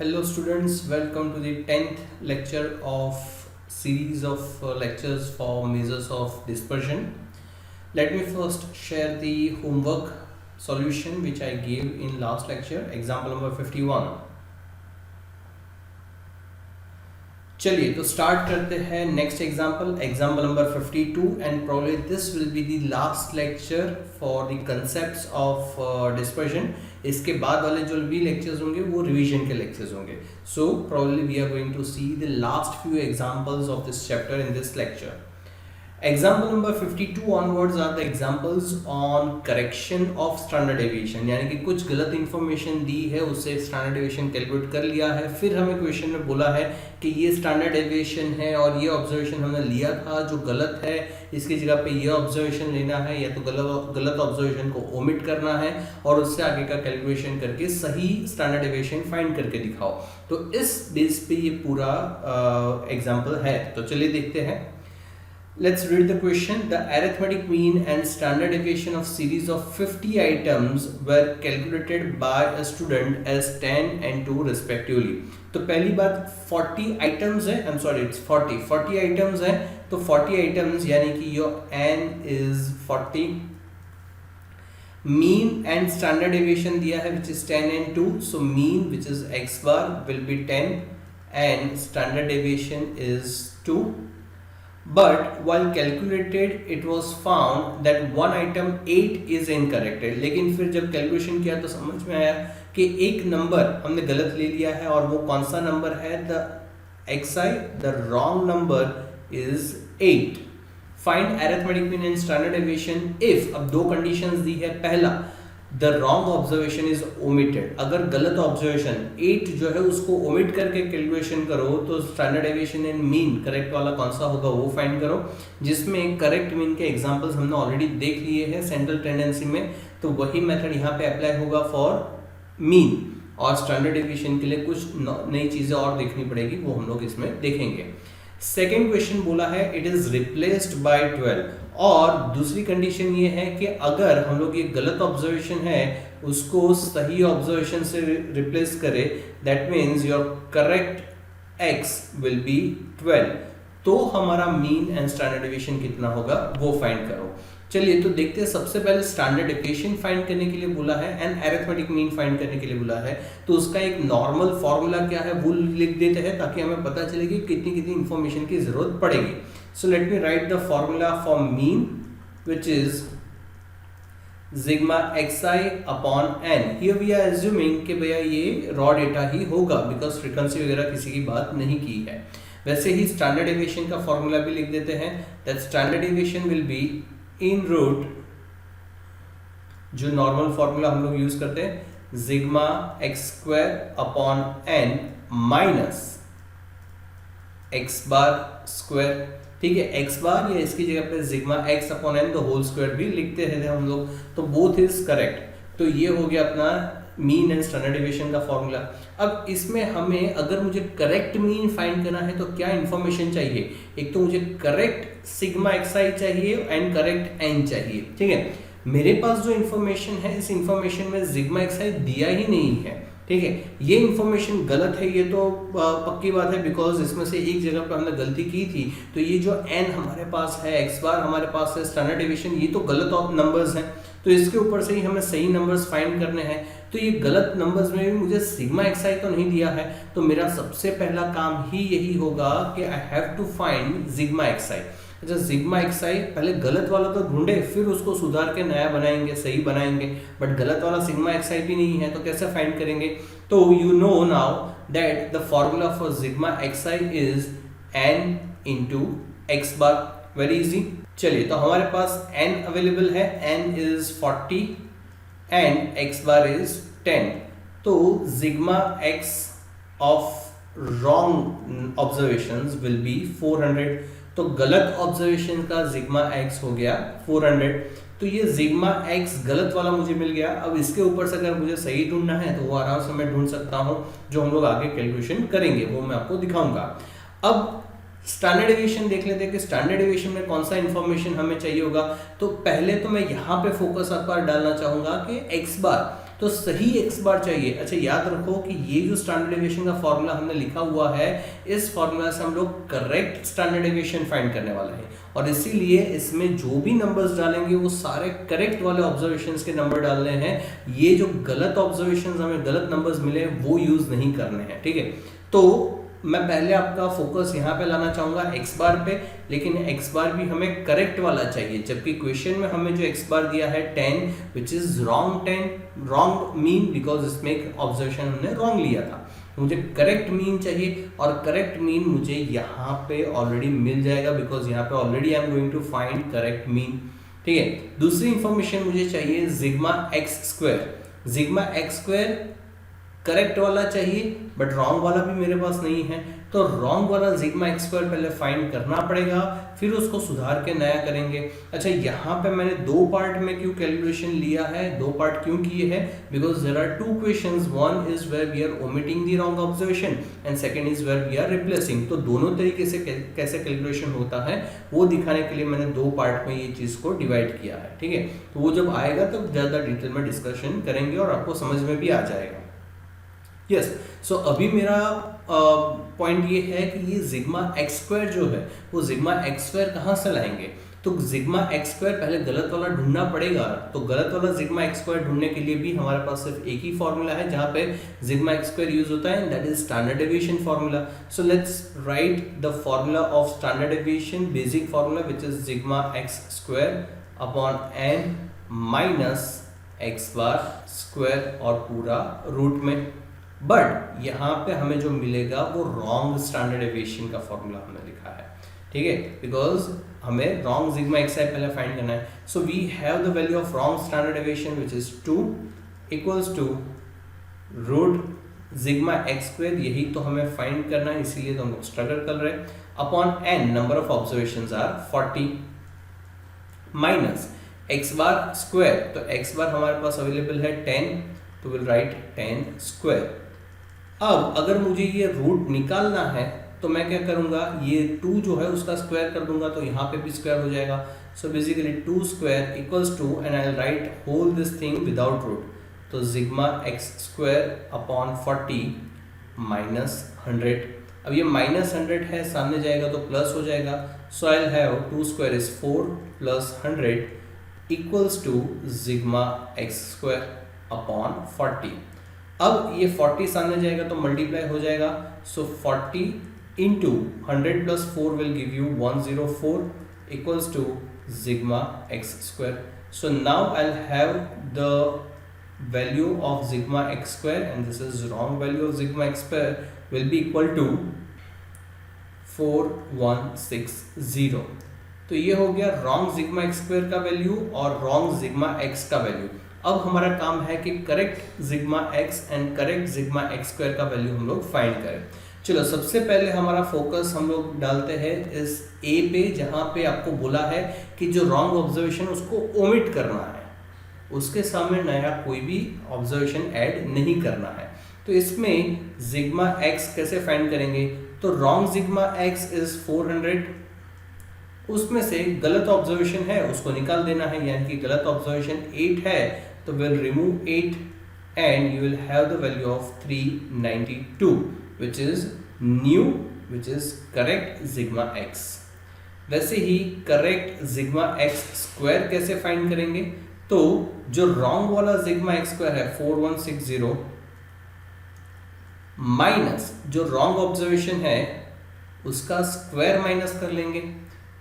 Hello students, welcome to the 10th lecture of series of lectures for measures of dispersion. Let me first share the homework solution which I gave in last lecture, example number 51. चलिए तो start करते हैं next example number 52 and probably this will be the last lecture for the concepts of dispersion. इसके बाद वाले जो भी lectures होंगे वो रिवीजन के लेक्चर्स होंगे. So probably we are going to see the last few examples of this chapter in this lecture. Example number 52 onwards are the examples on correction of standard deviation. यानी कि कुछ गलत information दी है, उससे standard deviation calculate कर लिया है, फिर हमें क्वेश्चन में बोला है कि ये स्टैंडर्ड डेविएशन है और ये ऑब्जर्वेशन हमने लिया था जो गलत है, इसकी जगह पे ये ऑब्जर्वेशन लेना है या तो गलत ऑब्जर्वेशन को ओमिट करना है और उससे आगे का कैलकुलेशन करके सही स्टैंडर्ड डेविएशन फाइंड करके दिखाओ. तो इस बेस पे ये पूरा एग्जाम्पल है. तो चलिए देखते हैं. Let's read the question. The arithmetic mean and standard deviation of series of 50 items were calculated by a student as 10 and 2 respectively. तो पहली बात 40 items है, I'm sorry it's 40 items है. तो 40 items यानी कि your n is 40. Mean and standard deviation दिया है which is 10 and 2. So mean which is x bar will be 10 and standard deviation is 2. But while calculated it was found that one item 8 is incorrect. लेकिन फिर जब calculation किया तो समझ में आया कि एक नंबर हमने गलत ले लिया है और वो कौन सा नंबर है, the xi, the wrong number is 8. Find arithmetic mean and standard deviation if, अब दो कंडीशंस दी है. पहला, the wrong observation is omitted. अगर गलत ऑब्जर्वेशन 8 जो है उसको ओमिट करके कैलकुलेशन करो तो standard deviation and mean correct वाला कौन सा होगा वो फाइंड करो. जिसमें करेक्ट मीन के एग्जांपल्स हमने ऑलरेडी देख लिए हैं सेंट्रल टेंडेंसी में, तो वही मेथड यहाँ पे अप्लाई होगा फॉर मीन. और स्टैंडर्ड डेविएशन के लिए कुछ नई चीजें और देखनी पड़ेगी, वो हम लोग इसमें देखेंगे. सेकेंड क्वेश्चन बोला है इट इज रिप्लेस्ड बाय 12. और दूसरी कंडीशन ये है कि अगर हम लोग ये गलत ऑब्जर्वेशन है उसको सही ऑब्जर्वेशन से रिप्लेस करें, that means your correct x will be 12. तो हमारा मीन एंड स्टैंडर्ड डेविएशन कितना होगा वो फाइंड करो. चलिए तो देखते हैं. सबसे पहले स्टैंडर्ड डेविएशन फाइंड करने के लिए बोला है एंड अरिथमेटिक मीन फाइंड करने के लिए बोला है. तो उसका एक नॉर्मल फॉर्मूला क्या है वो लिख देते हैं ताकि हमें पता चले कि कितनी कितनी इंफॉर्मेशन की जरूरत पड़ेगी. So let me write the formula for mean which is sigma xi upon n. Here we are assuming कि भैया ये रॉ डेटा ही होगा बिकॉज फ्रीक्वेंसी वगैरह किसी की बात नहीं की है. वैसे ही स्टैंडर्ड डेविएशन का फॉर्मूला भी लिख देते हैं. That standard deviation will be in root, जो नॉर्मल फॉर्मूला हम लोग यूज करते हैं, sigma x square upon n minus x bar square. ठीक है, एक्स बार या इसकी जगह पे sigma x upon n the whole square भी लिखते हैं हम लोग. तो बोथ इज करेक्ट. तो ये हो गया अपना मीन एंड स्टैंडर्ड डेविएशन का फॉर्मूला. अब इसमें हमें अगर मुझे करेक्ट मीन फाइंड करना है तो क्या इंफॉर्मेशन चाहिए? एक तो मुझे करेक्ट सिग्मा एक्सआई चाहिए एंड करेक्ट एन चाहिए. ठीक है, मेरे पास जो इंफॉर्मेशन है इस इंफॉर्मेशन में सिग्मा एक्सआई दिया ही नहीं है. ठीक है, ये इंफॉर्मेशन गलत है, ये तो पक्की बात है बिकॉज इसमें से एक जगह पर हमने गलती की थी. तो ये जो एन हमारे पास है, एक्स बार हमारे पास है, स्टैंडर्ड डेविएशन, ये तो गलत नंबर्स हैं. तो इसके ऊपर से ही हमें सही नंबर्स फाइंड करने हैं. तो ये गलत नंबर्स में भी मुझे सिग्मा एक्सआई तो नहीं दिया है. तो मेरा सबसे पहला काम ही यही होगा कि I have to find sigma x i. अच्छा, सिग्मा एक्सआई पहले गलत वाला तो ढूंढे, फिर उसको सुधार के नया बनाएंगे, सही बनाएंगे. बट गलत वाला सिग्मा एक्सआई भी नहीं है तो कैसे फाइंड करेंगे? तो you know now that the formula for sigma XI is n into x bar. Very easy. चलिए तो हमारे पास n अवेलेबल है, n is 40 and x bar is 10. तो sigma x of wrong observations will be 400. तो गलत observation का sigma x हो गया 400. तो ये सिग्मा x गलत वाला मुझे मिल गया. अब इसके ऊपर से अगर मुझे सही ढूंढना है तो वो आराम से मैं ढूंढ सकता हूं, जो हम लोग आगे कैलकुलेशन करेंगे वो मैं आपको दिखाऊंगा. अब स्टैंडर्ड डेविएशन देख लेते हैं कि स्टैंडर्ड डेविएशन में कौन सा इंफॉर्मेशन हमें चाहिए होगा. तो पहले तो मैं यहाँ पे फोकस एक बार डालना चाहूंगा कि एक्स बार. तो सही x बार चाहिए। अच्छा याद रखो कि ये जो स्टैंडर्ड डेविएशन का फॉर्मूला हमने लिखा हुआ है, इस फॉर्मूला से हम लोग करेक्ट स्टैंडर्ड डेविएशन फाइंड करने वाले हैं, और इसीलिए इसमें जो भी नंबर्स डालेंगे वो सारे करेक्ट वाले ऑब्जर्वेशंस के नंबर डालने हैं। ये जो गलत ऑब्जर्वेशंस, हमें गलत नंबर्स मिले, वो यूज नहीं करने हैं, ठीक है। तो मैं पहले आपका फोकस यहाँ पे लाना चाहूंगा x बार पे, लेकिन x बार भी हमें करेक्ट वाला चाहिए, जबकि क्वेश्चन में हमें जो x बार दिया है 10 which is wrong mean, because इसमें एक ऑब्जर्वेशन हमने रॉन्ग लिया था। मुझे करेक्ट मीन चाहिए, और करेक्ट मीन मुझे यहाँ पे ऑलरेडी मिल जाएगा, बिकॉज यहाँ पे already I am going to find correct mean, ठीक है। दूसरी इंफॉर्मेशन मुझे चाहिए सिग्मा एक्स स्क्वायर करेक्ट वाला चाहिए, बट रॉन्ग वाला भी मेरे पास नहीं है, तो रॉन्ग वाला सिग्मा एक्स स्क्वायर पहले फाइंड करना पड़ेगा, फिर उसको सुधार के नया करेंगे। अच्छा यहाँ पे मैंने दो पार्ट में क्यों कैलकुलेशन लिया है, दो पार्ट क्यों किए हैं, because there are two questions, one is where we are omitting the wrong observation and second is where we are replacing. तो दोनों तरीके से कैसे कैलकुलेशन होता है वो दिखाने के लिए मैंने दो पार्ट में ये चीज को डिवाइड किया है, ठीक है। तो वो जब आएगा तो ज्यादा डिटेल में डिस्कशन करेंगे और आपको समझ में भी आ जाएगा। यस, सो अभी मेरा पॉइंट ये है कि ये सिग्मा एक्स स्क्वायर जो है वो सिग्मा एक्स स्क्वायर कहाँ से लाएंगे, तो सिग्मा एक्स स्क्वायर पहले गलत वाला ढूंढना पड़ेगा। तो गलत वाला सिग्मा एक्स स्क्वायर ढूंढने के लिए भी हमारे पास सिर्फ एक ही फॉर्मूला है जहाँ पे सिग्मा एक्स स्क्वायर यूज होता है, that is standard deviation formula. So let's write the formula of standard deviation, basic formula which is sigma x square upon n minus x bar square और पूरा root में। But यहाँ पे हमें जो मिलेगा वो रॉन्ग स्टैंडर्ड डेविएशन का फॉर्मूला हमने लिखा है, ठीक है, बिकॉज हमें रॉन्ग सिग्मा एक्स आई पहले फाइंड करना है। So we have the value of wrong standard deviation which is 2 equals to root sigma x square, यही तो हमें फाइंड करना है, इसीलिए तो हम लोग स्ट्रगल कर रहे हैं, upon n number of observations are 40 minus x bar square, तो एक्स बार हमारे पास अवेलेबल है 10, तो विल राइट 10 स्क्वायर। अब अगर मुझे ये रूट निकालना है तो मैं क्या करूंगा, ये 2 जो है उसका स्क्वायर कर दूंगा, तो यहाँ पे भी स्क्वायर हो जाएगा। So basically 2 square equals to, and I will write whole this thing without root, तो sigma x square upon 40 minus 100। अब ये माइनस 100 है, सामने जाएगा तो प्लस हो जाएगा। So I will have 2 square is 4 plus 100 equals to sigma x square upon 40। अब ये 40 सामने जाएगा तो मल्टीप्लाई हो जाएगा, so 40 into 100 plus 4 will give you 104 equals to sigma x square. So now I will have the value of sigma x square and this is wrong value of sigma x square will be equal to 4160। तो ये हो गया wrong sigma x square का value और wrong sigma x का value. अब हमारा काम है कि correct sigma x and correct sigma x square का वैल्यू हम लोग फाइंड करें। चलो सबसे पहले हमारा फोकस हम लोग डालते हैं इस ए पे, जहाँ पे आपको बोला है कि जो रॉन्ग ऑब्जर्वेशन उसको ओमिट करना है, उसके सामने नया कोई भी ऑब्जर्वेशन ऐड नहीं करना है। तो इसमें सिग्मा एक्स कैसे फाइंड करेंगे, तो रॉन्ग सिग्मा एक्स इज 400, उसमें से गलत ऑब्जर्वेशन है उसको निकाल देना है, यानी कि गलत ऑब्जर्वेशन 8 है तो will remove 8 and you will have the value of 392 which is new, which is correct sigma x. वैसे ही करेक्ट सिग्मा एक्स स्क्वायर कैसे फाइंड करेंगे, तो जो रॉन्ग वाला सिग्मा एक्स स्क्वायर है 4160 माइनस जो रॉन्ग ऑब्जर्वेशन है उसका स्क्वायर माइनस कर लेंगे।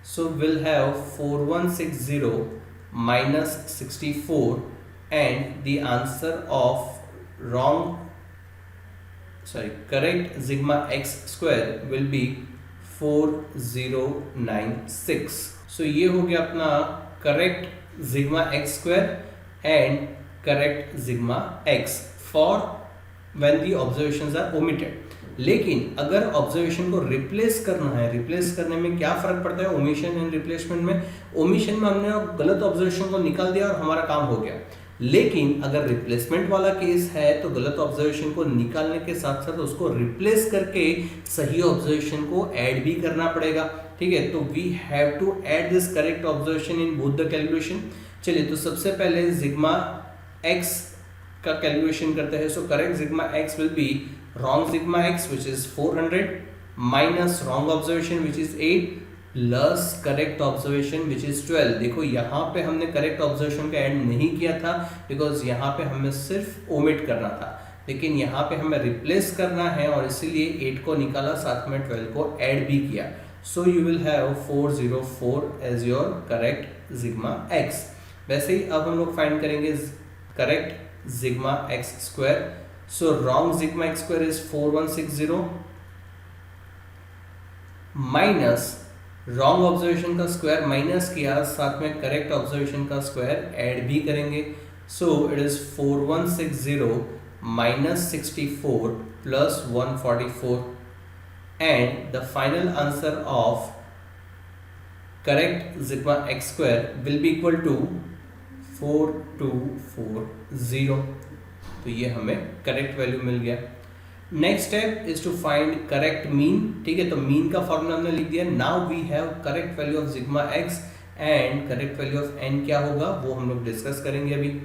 So we'll have 4160 minus 64 and the answer of correct sigma x square will be 4096. So ये हो गया अपना correct sigma x square and correct sigma x for when the observations are omitted. लेकिन अगर observation को replace करना है, replace करने में क्या फर्क पड़ता है ओमिशन एंड रिप्लेसमेंट में, ओमिशन में हमने गलत ऑब्जर्वेशन को निकाल दिया और हमारा काम हो गया, लेकिन अगर रिप्लेसमेंट वाला केस है तो गलत ऑब्जर्वेशन को निकालने के साथ साथ उसको रिप्लेस करके सही ऑब्जर्वेशन को ऐड भी करना पड़ेगा, ठीक है। तो we have to add this correct observation in both the calculation. चलिए तो सबसे पहले सिग्मा एक्स का कैलकुलेशन करते हैं. So correct sigma x will be wrong sigma x which is 400 minus wrong observation which is 8 plus correct observation which is 12. देखो यहाँ पे हमने करेक्ट ऑब्जर्वेशन का ऐड नहीं किया था बिकॉज यहाँ पे हमें सिर्फ ओमिट करना था, लेकिन यहाँ पे हमें रिप्लेस करना है और इसीलिए 8 को निकाला, साथ में 12 को ऐड भी किया. So you will have 404 as your correct sigma x. वैसे ही अब हम लोग फाइंड करेंगे correct sigma x square. So wrong sigma x square is 4160 minus wrong observation का स्क्वायर माइनस किया, साथ में करेक्ट ऑब्जर्वेशन का स्क्वायर ऐड भी करेंगे. So it is 4160 minus 64 plus 144 and the final answer of correct sigma x square will be equal to 4240. तो ये हमें करेक्ट वैल्यू मिल गया. Next step is to find correct mean. ठीक है, तो मीन का फॉर्मूला हमने लिख दिया. Now we have correct value of sigma x and correct value of n क्या होगा वो हम लोग डिस्कस करेंगे अभी.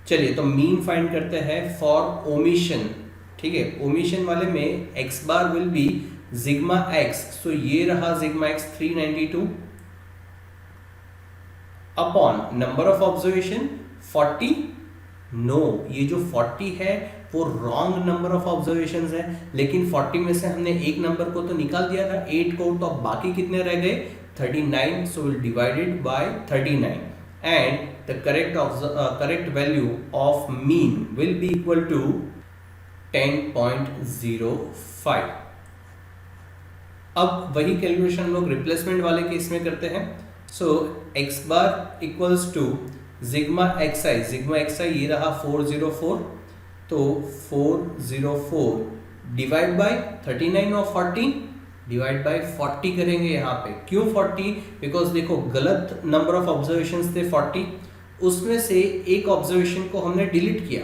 चलिए तो मीन फाइंड करते हैं फॉर ओमिशन. ठीक है, ओमिशन वाले में x bar will be sigma x. So ये रहा sigma x 392 upon number of observation 40. No, ये जो 40 है वो रॉन्ग नंबर ऑफ ऑब्जर्वेशंस है, लेकिन 40 में से हमने एक नंबर को तो निकाल दिया था 8 को, तो अब बाकी कितने रह गए 39. So will divided by 39 and the correct value of mean will be equal to 10.05. अब वही कैलकुलेशन हम लोग रिप्लेसमेंट वाले केस में करते हैं. So x bar equals to sigma xi. Sigma xi ये रहा 404, तो 404 डिवाइड बाय 39 और 40 डिवाइड बाय 40 करेंगे. यहाँ पे क्यों 40? बिकॉज देखो गलत नंबर ऑफ ऑब्जर्वेशंस थे 40, उसमें से एक ऑब्जर्वेशन को हमने डिलीट किया,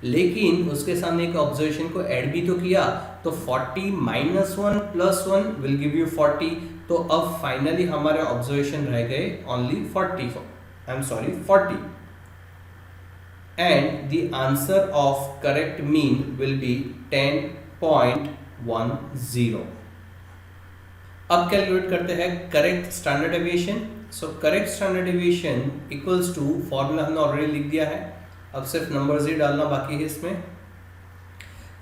लेकिन उसके सामने एक ऑब्जर्वेशन को ऐड भी तो किया. तो 40 minus 1 plus 1 will give you 40. तो अब फाइनली हमारे ऑब्जर्वेशन रह गए only 40. I am sorry 40. And the answer of correct mean will be 10.10. अब कैलकुलेट करते हैं correct standard deviation. So correct standard deviation equals to, formula हमने ऑलरेडी लिख दिया है, अब सिर्फ नंबर्स ही डालना बाकी है इसमें.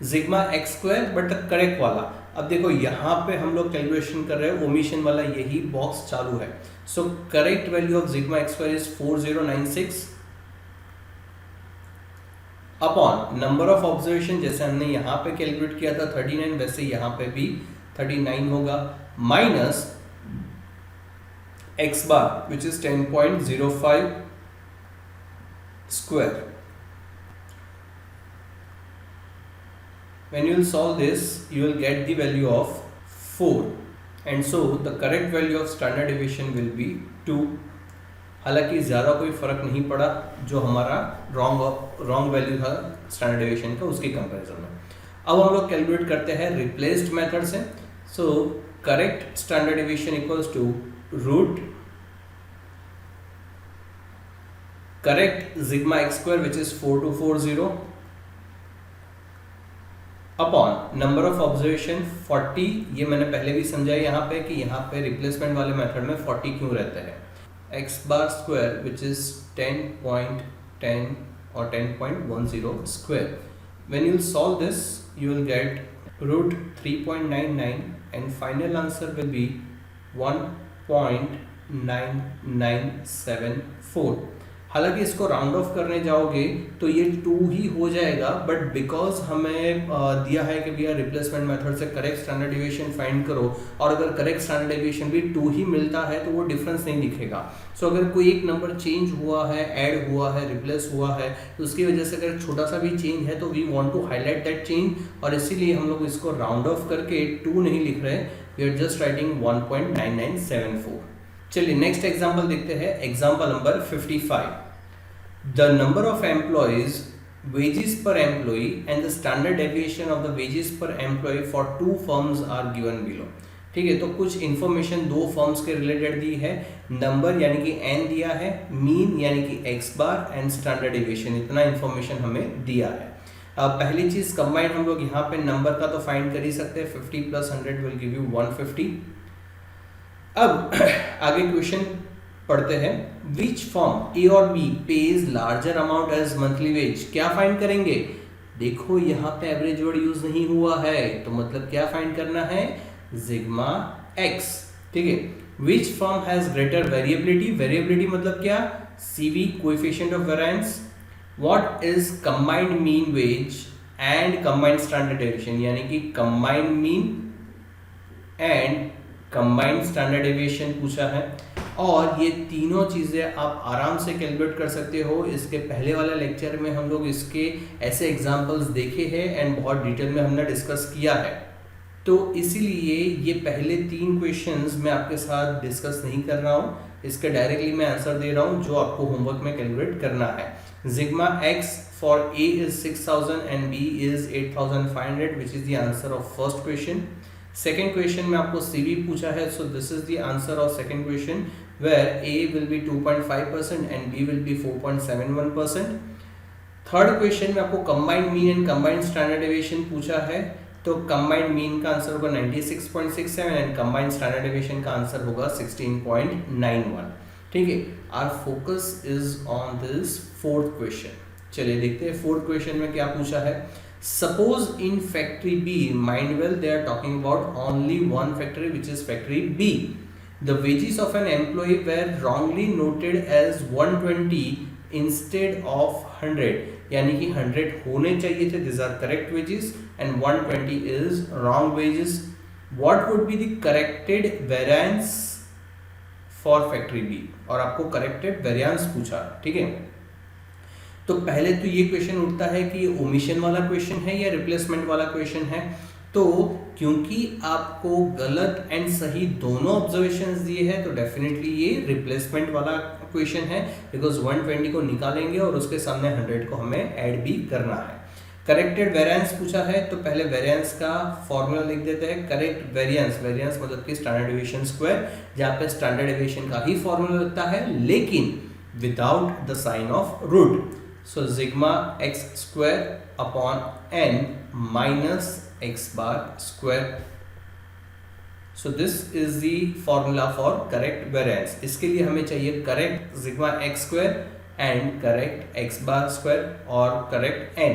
Sigma x square but correct वाला. अब देखो यहाँ पे हम लोग कैलकुलेशन कर रहे हैं ओमिशन वाला, यही बॉक्स चालू है. So correct value of sigma x square is 4096 upon number of observation जैसे हमने यहाँ पे कैलकुलेट किया था 39, वैसे यहाँ पे भी 39 होगा, minus x bar which is 10.05 square. When you will solve this, you will get the value of 4, and so the correct value of standard deviation will be 2. हालांकि ज़्यादा कोई फर्क नहीं पड़ा जो हमारा रॉन्ग वैल्यू था स्टैंडर्ड डेविएशन का उसके कंपैरिजन में. अब हम लोग कैलकुलेट करते हैं रिप्लेस्ड मेथड से. So correct standard deviation equals to root correct sigma x square which is 4240 upon number of observation 40. ये मैंने पहले भी समझाया यहाँ पे कि यहाँ पे रिप्लेसमेंट वाले मेथड में 40 क्यों रहता है. x bar square which is 10.10 और 10.10 square. When you solve this, you will get root 3.99 and final answer will be 1.9974. हालांकि इसको राउंड ऑफ करने जाओगे तो ये 2 ही हो जाएगा, बट बिकॉज हमें दिया है कि भैया रिप्लेसमेंट मेथड से करेक्ट स्टैंडर्ड डेविएशन फाइंड करो, और अगर करेक्ट स्टैंडर्ड डेविएशन भी 2 ही मिलता है तो वो डिफरेंस नहीं दिखेगा. सो अगर कोई एक नंबर चेंज हुआ है, ऐड हुआ है, रिप्लेस हुआ है, तो उसकी वजह से अगर छोटा सा भी चेंज है तो we want to highlight that change, और इसीलिए हम लोग इसको राउंड ऑफ करके 2 नहीं लिख रहे, वी आर जस्ट राइटिंग 1.9974. चलिए नेक्स्ट एग्जांपल देखते हैं. Example number 55. The number of employees, wages per employee and the standard deviation of the wages per employee for 2 firms are given below. ठीक है। तो कुछ इन्फॉर्मेशन दो फर्म्स के related दी है, नंबर यानी कि n दिया है, मीन यानी कि x bar and standard deviation, इतना इन्फॉर्मेशन हमें दिया है। अब पहली चीज कंबाइंड हम लोग यहाँ पे नंबर का तो फाइंड कर ही सकते हैं, 50 प्लस 100 विल गिव यू 150। अब आगे क्वेश्चन पढ़ते हैं, विच फर्म ए और B pays larger amount as monthly wage, क्या फाइंड करेंगे? देखो यहाँ पे एवरेज वर्ड यूज नहीं हुआ है, तो मतलब क्या फाइंड करना है? सिग्मा एक्स, ठीक है। Which firm has greater variability, variability मतलब क्या? CV, coefficient of variance. What is combined mean wage and combined standard deviation, यानी कि combined mean and combined standard deviation पूछा है। और ये तीनों चीज़ें आप आराम से कैलकुलेट कर सकते हो। इसके पहले वाले लेक्चर में हम लोग इसके ऐसे एग्जांपल्स देखे हैं एंड बहुत डिटेल में हमने डिस्कस किया है, तो इसीलिए ये पहले 3 क्वेश्चंस मैं आपके साथ डिस्कस नहीं कर रहा हूँ, इसके डायरेक्टली मैं आंसर दे रहा हूँ जो आपको होमवर्क में कैलकुलेट करना है। Sigma x for A is 6000 and B is 8500 which is the answer of first question. Second question में आपको सीवी पूछा है, so this is the answer of second question where A will be 2.5% and B will be 4.71%. Third question में आपको combined mean and combined standard deviation पूछा है, तो combined mean का आंसर होगा 96.67 एंड कंबाइंड स्टैंडर्ड डेविएशन का answer होगा 16.91। ठीक है, our focus is on this fourth question. चलिए देखते हैं फोर्थ क्वेश्चन में क्या पूछा है। Suppose in factory B, mind well they are talking about only one factory which is factory B. The wages of an employee were wrongly noted as 120 instead of 100, यानी कि 100 होने चाहिए थे, these are correct wages and 120 is wrong wages. What would be the corrected variance for factory B? और आपको corrected variance पूछा, ठीक है। तो पहले तो ये क्वेश्चन उठता है कि ये ओमिशन वाला क्वेश्चन है या रिप्लेसमेंट वाला क्वेश्चन है। तो क्योंकि आपको गलत एंड सही दोनों ऑब्जर्वेशंस दिए हैं, तो डेफिनेटली ये रिप्लेसमेंट वाला क्वेश्चन है, बिकॉज 120 को निकालेंगे और उसके सामने 100 को हमें ऐड भी करना है। करेक्टेड वेरिएंस पूछा है, तो पहले वेरिएंस का फॉर्मूला लिख देते हैं। करेक्ट वेरिएंस, वेरिएंस मतलब कि स्टैंडर्ड डेविएशन स्क्वायर, जहाँ पे स्टैंडर्ड डेविएशन का ही फॉर्मूला लगता है लेकिन without the sign of root. So sigma x square upon n minus x bar square. So this is the formula for correct variance. इसके लिए हमें चाहिए correct sigma x square and correct x bar square और correct n।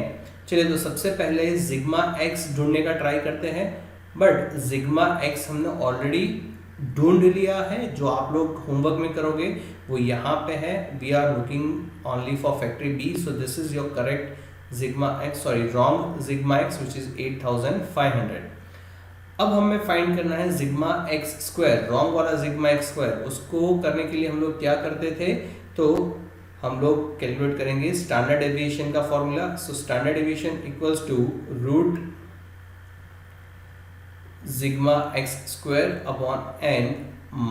चलिए तो सबसे पहले sigma x ढूंढने का ट्राई करते हैं, बट sigma x हमने ऑलरेडी ढूंढ लिया है। जो आप लोग होमवर्क में करोगे वो यहाँ पे है। We are looking only for factory B, so this is your correct sigma x, sorry wrong sigma x which is 8500। अब हमें फाइंड करना है sigma x स्क्वायर, रॉन्ग वाला sigma x स्क्वायर। उसको करने के लिए हम लोग क्या करते थे, तो हम लोग कैलकुलेट करेंगे स्टैंडर्ड डेविएशन का formula. So standard deviation equals to root sigma x square upon n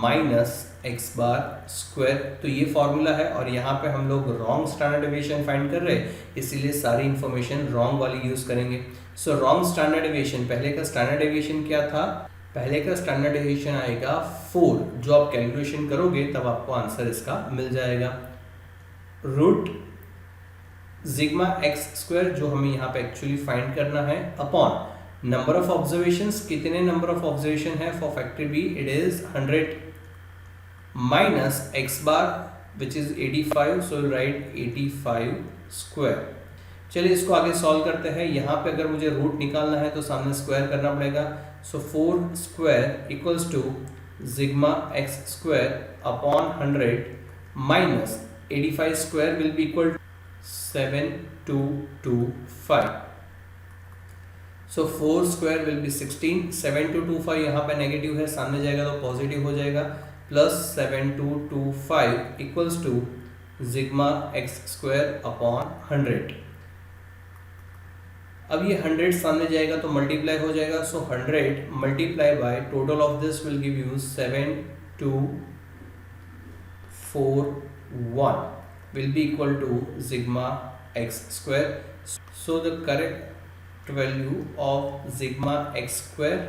minus x bar square. तो ये फॉर्मूला है और यहाँ पे हम लोग रॉन्ग स्टैंडर्ड डेविएशन फाइंड कर रहे हैं, इसीलिए सारी इंफॉर्मेशन रॉन्ग वाली यूज करेंगे। सो रॉन्ग स्टैंडर्ड डेविएशन, पहले का स्टैंडर्ड डेविएशन क्या था? पहले का स्टैंडर्ड डेविएशन आएगा 4। जो आप कैलकुलेशन करोगे तब आपको आंसर इसका मिल जाएगा। रूट सिग्मा एक्स स्क्वायर जो हमें यहाँ पे एक्चुअली फाइंड करना है अपॉन नंबर ऑफ ऑब्जर्वेशंस, कितने नंबर ऑफ ऑब्जर्वेशन है for factory B, it is 100 minus x bar which is 85, so write 85 square. चलिए इसको आगे सॉल्व करते हैं। यहाँ पे अगर मुझे रूट निकालना है तो सामने स्क्वायर करना पड़ेगा। So 4 square equals to sigma x square upon 100 minus 85 square will be equal 7225। So 4 square will be 16, 7225 यहाँ पे नेगेटिव है, सामने जाएगा तो पॉजिटिव हो जाएगा, plus 7225 equals to sigma x square upon 100। अब ये 100 सामने जाएगा तो मल्टीप्लाई हो जाएगा। So 100 multiply by total of this will give you 7241 will be equal to sigma x square. So the correct value of sigma x square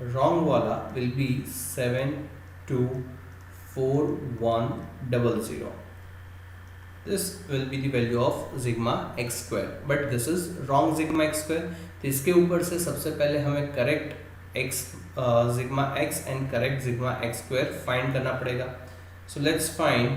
wrong वाला will be 724100. This will be the value of sigma x square, but this is wrong sigma x square. तो इसके ऊपर से सबसे पहले हमें correct x sigma x and correct sigma x square find करना पड़ेगा. So let's find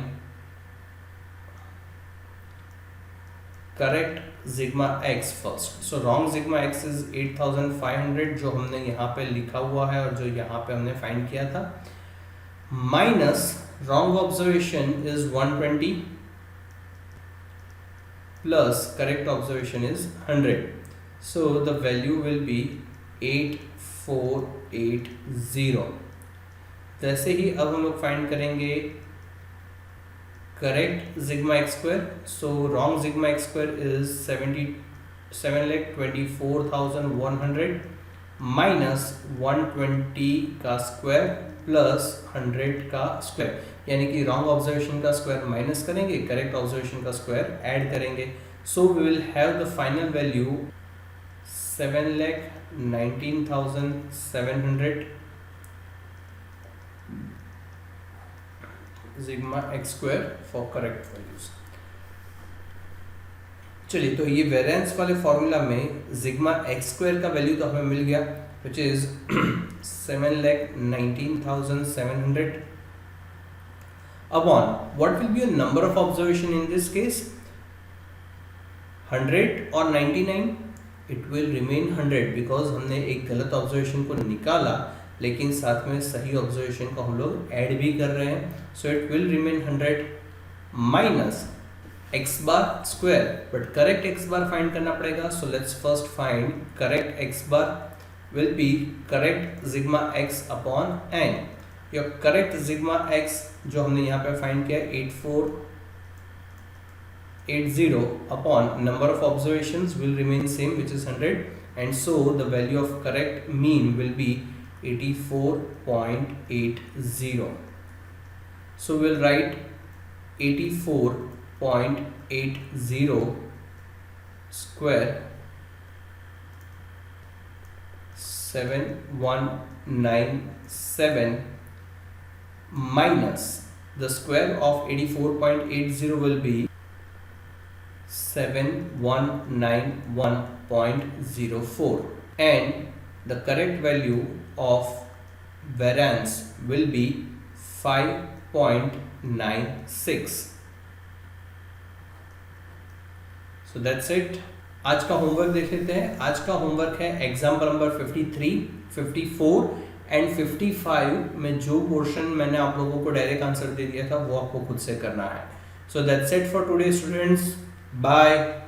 correct sigma x first. So wrong sigma x is 8500 जो हमने यहाँ पे लिखा हुआ है और जो यहाँ पे हमने फाइंड किया था, minus wrong observation is 120 plus correct observation is 100. So the value will be 8480. जैसे ही अब हम लोग फाइंड करेंगे correct sigma x square. So wrong sigma x square is 77,24,100 minus 120 का स्क्वायर प्लस 100 का स्क्वायर, यानी कि रॉन्ग ऑब्जर्वेशन का स्क्वायर माइनस करेंगे, करेक्ट ऑब्जर्वेशन का स्क्वायर ऐड करेंगे. So we will have the final value 7,19,700 sigma x square for correct values. चलिए, तो ये वेरिएंस वाले फॉर्मूला में sigma x square का वैल्यू तो हमें मिल गया, which is 7,19,700 upon what will be a number of observation in this case, 100 or 99. It will remain 100 because हमने एक गलत ऑब्जर्वेशन को निकाला लेकिन साथ में सही ऑब्जर्वेशन को हम लोग ऐड भी कर रहे हैं. So it will remain 100 minus x bar square, but correct x bar find करना पड़ेगा. So let's first find correct x bar will be correct sigma x upon n. Your correct sigma x जो हमने यहाँ पे find किया 8480 upon number of observations will remain same, which is 100, and so the value of correct mean will be 84.80. So we'll write 84.80 square 7197 minus the square of 84.80 will be 7191.04, and the correct value of variance will be 5.96. So that's it. आज का homework देख लेते हैं. आज का homework है example number 53, 54 and 55 में जो पोर्शन मैंने आप लोगों को डायरेक्ट आंसर दे दिया था वो आपको खुद से करना है. So that's it for today students. Bye.